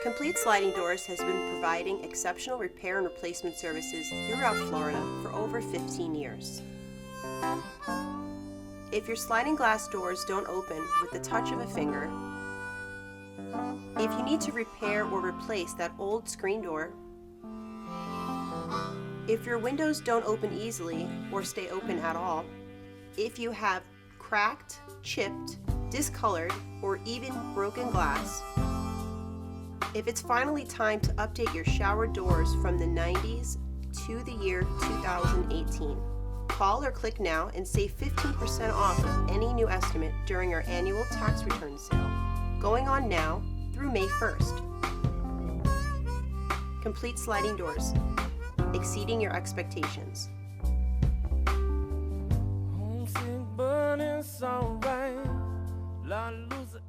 Complete Sliding Doors has been providing exceptional repair and replacement services throughout Florida for over 15 years. If your sliding glass doors don't open with the touch of a finger, if you need to repair or replace that old screen door, if your windows don't open easily or stay open at all, if you have cracked, chipped, discolored, or even broken glass, if it's finally time to update your shower doors from the 90s to the year 2018, call or click now and save 15% off of any new estimate during our annual tax return sale, going on now through May 1st. Complete Sliding Doors, exceeding your expectations. Homesick, but it's alright. La Luza